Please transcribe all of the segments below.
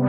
Hey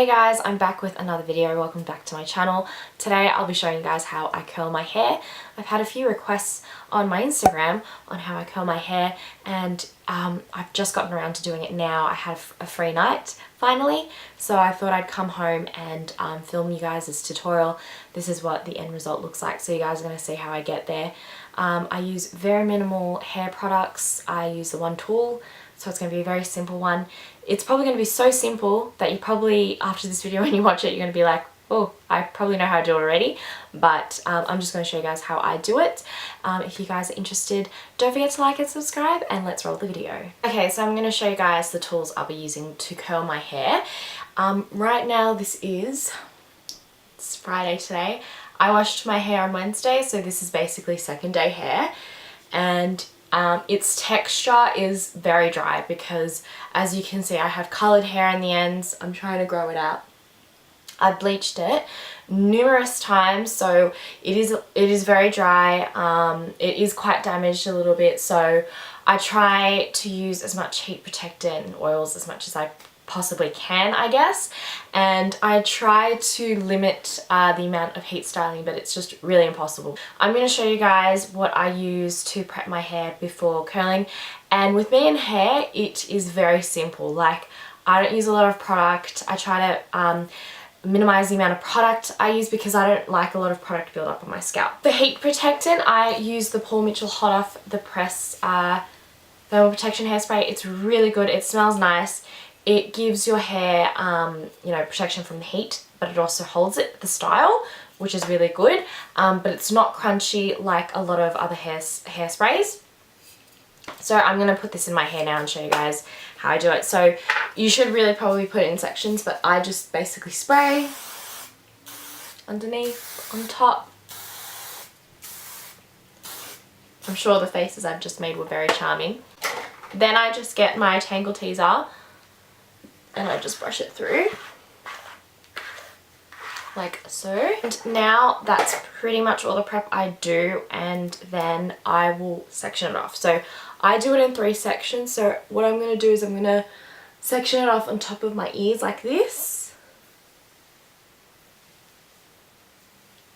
guys, I'm back with another video. Welcome back to my channel. Today I'll be showing you guys how I curl my hair. I've had a few requests on my Instagram on how I curl my hair, and I've just gotten around to doing it now. I had a free night finally, so I thought I'd come home and film you guys this tutorial. This is what the end result looks like, so you guys are going to see how I get there. I use very minimal hair products. I use the one tool, so it's going to be a very simple one. It's probably going to be so simple that you probably, after this video when you watch it, you're going to be like, oh, I probably know how to do it already. But I'm just going to show you guys how I do it. If you guys are interested, don't forget to like and subscribe, and let's roll the video. Okay, so I'm going to show you guys the tools I'll be using to curl my hair. Right now it's Friday today. I washed my hair on Wednesday, so this is basically second day hair, and its texture is very dry because, as you can see, I have coloured hair in the ends. I'm trying to grow it out. I've bleached it numerous times, so it is very dry. It is quite damaged a little bit, so I try to use as much heat protectant and oils as much as I possibly can, I guess, and I try to limit the amount of heat styling, but it's just really impossible. I'm going to show you guys what I use to prep my hair before curling, and with me and hair it is very simple. Like, I don't use a lot of product. I try to minimize the amount of product I use because I don't like a lot of product build up on my scalp. The heat protectant, I use the Paul Mitchell Hot Off the Press Thermal Protection Hairspray. It's really good. It smells nice. It gives your hair, you know, protection from the heat, but it also holds it, the style, which is really good. But it's not crunchy like a lot of other hairsprays. So I'm going to put this in my hair now and show you guys how I do it. So you should really probably put it in sections, but I just basically spray underneath, on top. I'm sure the faces I've just made were very charming. Then I just get my Tangle Teezer and I just brush it through like so. And now that's pretty much all the prep I do, and then I will section it off. So I do it in 3 sections. So what I'm going to do is I'm going to section it off on top of my ears like this,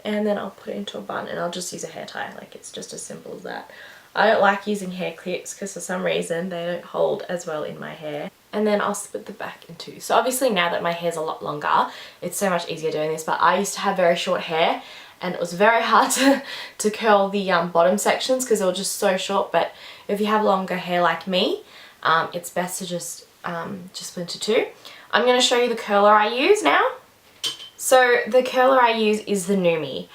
and then I'll put it into a bun, and I'll just use a hair tie. Like, it's just as simple as that. I don't like using hair clips because for some reason they don't hold as well in my hair. And then I'll split the back in 2. So obviously now that my hair's a lot longer, it's so much easier doing this, but I used to have very short hair and it was very hard to curl the bottom sections because they were just so short. But if you have longer hair like me, it's best to just split into 2. I'm going to show you the curler I use now. So the curler I use is the Numi.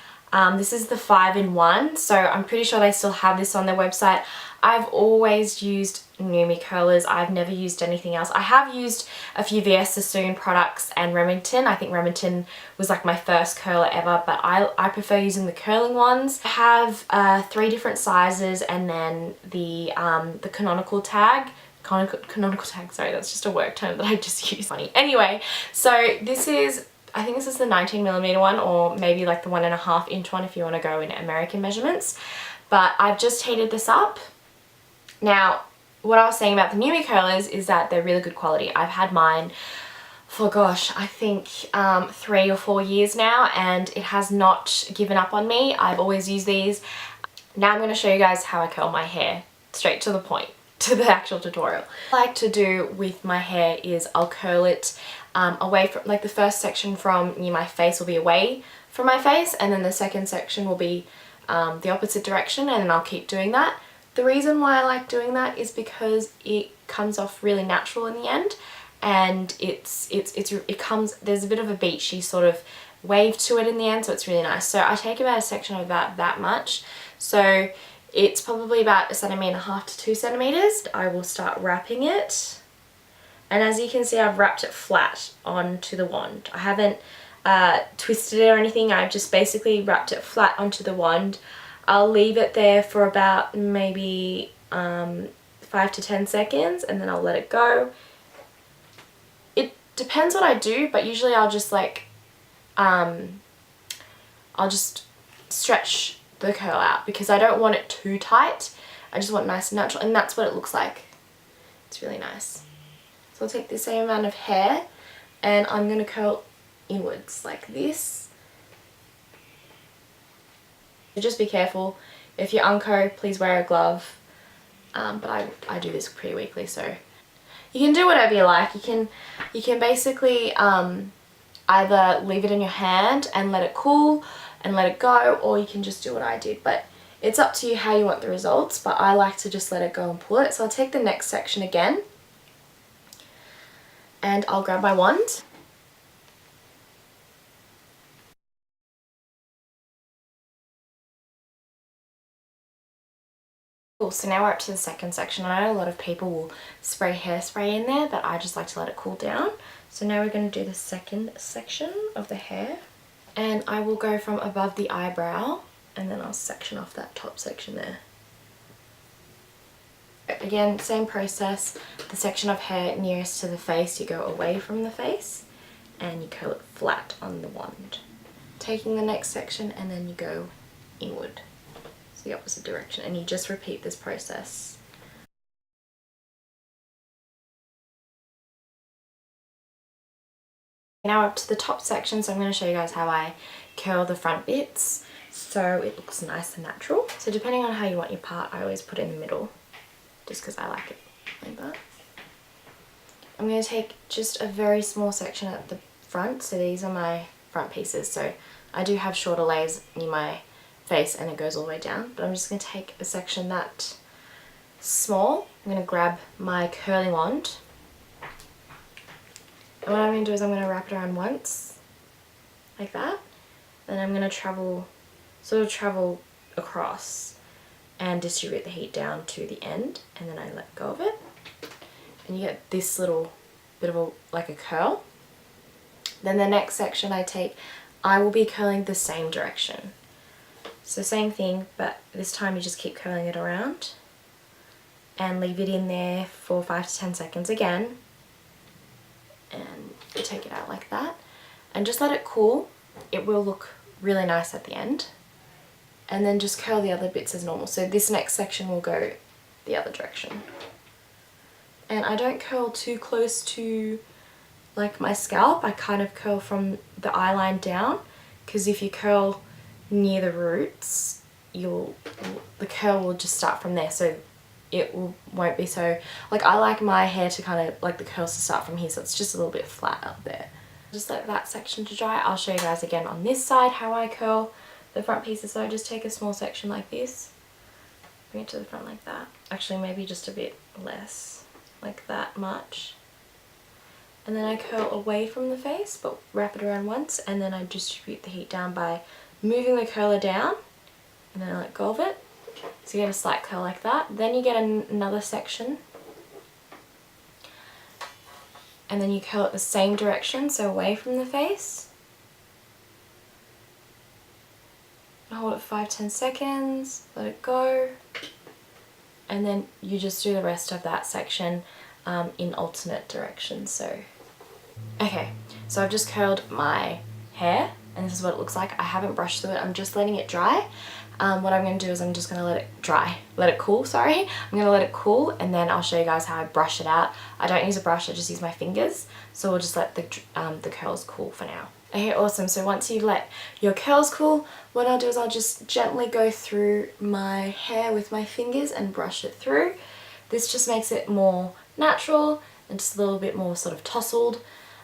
This is the 5-in-1, so I'm pretty sure they still have this on their website. I've always used Numi curlers. I've never used anything else. I have used a few VS Sassoon products and Remington. I think Remington was like my first curler ever, but I prefer using the curling ones. I have 3 different sizes, and then the canonical tag. Canonical tag, sorry, that's just a work term that I just used. Funny. Anyway, so this is, I think this is the 19mm one, or maybe like the 1.5 inch one if you want to go in American measurements. But I've just heated this up. Now, what I was saying about the Numi curlers is that they're really good quality. I've had mine for, gosh, I think 3 or 4 years now, and it has not given up on me. I've always used these. Now I'm going to show you guys how I curl my hair, straight to the point, to the actual tutorial. What I like to do with my hair is I'll curl it away from, like, the first section from near my face will be away from my face, and then the second section will be the opposite direction, and then I'll keep doing that. The reason why I like doing that is because it comes off really natural in the end, and it comes, there's a bit of a beachy sort of wave to it in the end, so it's really nice. So I take about a section of about that much, so it's probably about 1.5 centimeters to 2 centimeters. I will start wrapping it, and as you can see, I've wrapped it flat onto the wand. I haven't twisted it or anything. I've just basically wrapped it flat onto the wand. I'll leave it there for about maybe 5 to 10 seconds, and then I'll let it go. It depends what I do, but usually I'll just like I'll just stretch the curl out because I don't want it too tight. I just want it nice and natural, and that's what it looks like. It's really nice. So I'll take the same amount of hair and I'm going to curl inwards like this. Just be careful. If you're unco, please wear a glove. But I do this pretty weekly, so you can do whatever you like. You can basically either leave it in your hand and let it cool and let it go, or you can just do what I did. But it's up to you how you want the results, but I like to just let it go and pull it. So I'll take the next section again and I'll grab my wand. Cool, so now we're up to the second section. I know a lot of people will spray hairspray in there, but I just like to let it cool down. So now we're going to do the second section of the hair. And I will go from above the eyebrow and then I'll section off that top section there. Again, same process. The section of hair nearest to the face, you go away from the face and you curl it flat on the wand. Taking the next section and then you go inward. It's the opposite direction, and you just repeat this process. Now up to the top section, so I'm going to show you guys how I curl the front bits so it looks nice and natural. So depending on how you want your part, I always put it in the middle just because I like it like that. I'm going to take just a very small section at the front, so these are my front pieces. So I do have shorter layers near my face and it goes all the way down, but I'm just going to take a section that small. I'm going to grab my curling wand. And what I'm going to do is I'm going to wrap it around once, like that. Then I'm going to sort of travel across and distribute the heat down to the end, and then I let go of it. And you get this little bit of like a curl. Then the next section I will be curling the same direction. So same thing, but this time you just keep curling it around and leave it in there for 5 to 10 seconds again. And take it out like that and just let it cool. It will look really nice at the end, and then just curl the other bits as normal. So this next section will go the other direction, and I don't curl too close to like my scalp. I kind of curl from the eyeline down, because if you curl near the roots, the curl will just start from there, so won't be so, like, I like my hair to kind of like the curls to start from here, so it's just a little bit flat up there. Just let that section to dry. I'll show you guys again on this side how I curl the front pieces. So I just take a small section like this, bring it to the front like that. Actually, maybe just a bit less, like that much. And then I curl away from the face, but wrap it around once, and then I distribute the heat down by moving the curler down, and then I let go of it. So you get a slight curl like that. Then you get another section, and then you curl it the same direction, so away from the face. Hold it 5-10 seconds, let it go, and then you just do the rest of that section in alternate directions. So okay, so I've just curled my hair and this is what it looks like. I haven't brushed through it, I'm just letting it dry. What I'm going to do is I'm just going to let it cool, sorry. I'm going to let it cool, and then I'll show you guys how I brush it out. I don't use a brush, I just use my fingers. So we'll just let the curls cool for now. Okay, awesome. So once you've let your curls cool, what I'll do is I'll just gently go through my hair with my fingers and brush it through. This just makes it more natural and just a little bit more sort of tousled.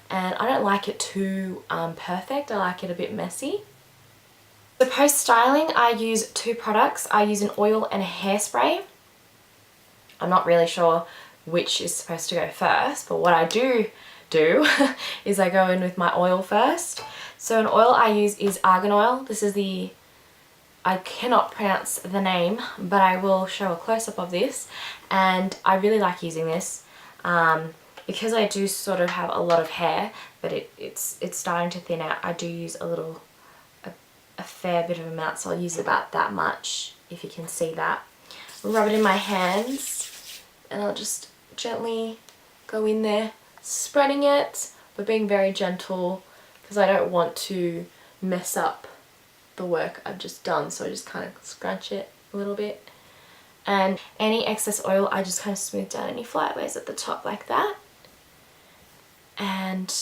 And I don't like it too perfect, I like it a bit messy. So post styling, I use 2 products. I use an oil and a hairspray. I'm not really sure which is supposed to go first, but what I do is I go in with my oil first. So an oil I use is argan oil. This is I cannot pronounce the name, but I will show a close-up of this, and I really like using this because I do sort of have a lot of hair, but it's starting to thin out. I do use a fair bit of amount, so I'll use about that much, if you can see that. Rub it in my hands, and I'll just gently go in there, spreading it, but being very gentle because I don't want to mess up the work I've just done. So I just kind of scrunch it a little bit, And any excess oil, I just kind of smooth down any flyaways at the top like that. And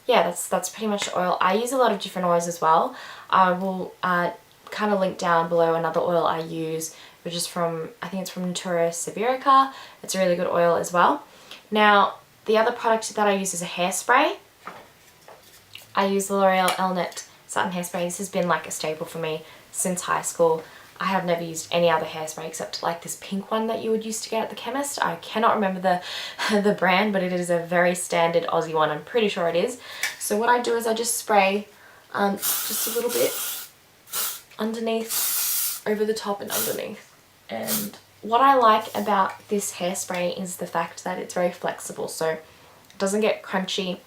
yeah, that's pretty much the oil. I use a lot of different oils as well. I will kind of link down below another oil I use, which is from, I think it's from Natura Siberica. It's a really good oil as well. Now, the other product that I use is a hairspray. I use the L'Oreal Elnet Satin Hairspray. This has been like a staple for me since high school. I have never used any other hairspray except like this pink one that you would used to get at the chemist. I cannot remember the brand, but it is a very standard Aussie one. I'm pretty sure it is. So what I do is I just spray just a little bit underneath, over the top and underneath. And what I like about this hairspray is the fact that it's very flexible, so it doesn't get crunchy.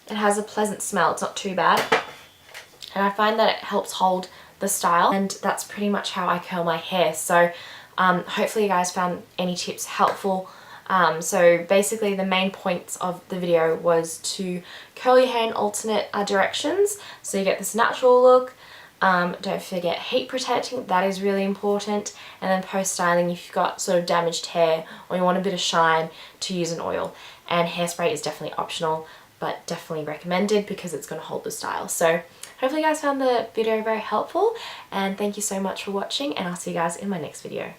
It has a pleasant smell, it's not too bad. And I find that it helps hold the style, and that's pretty much how I curl my hair. So hopefully you guys found any tips helpful. So basically the main points of the video was to curl your hair in alternate directions so you get this natural look. Don't forget heat protecting, that is really important. And then post styling, if you've got sort of damaged hair or you want a bit of shine, to use an oil. And hairspray is definitely optional, but definitely recommended because it's going to hold the style. So hopefully you guys found the video very helpful, and thank you so much for watching, and I'll see you guys in my next video.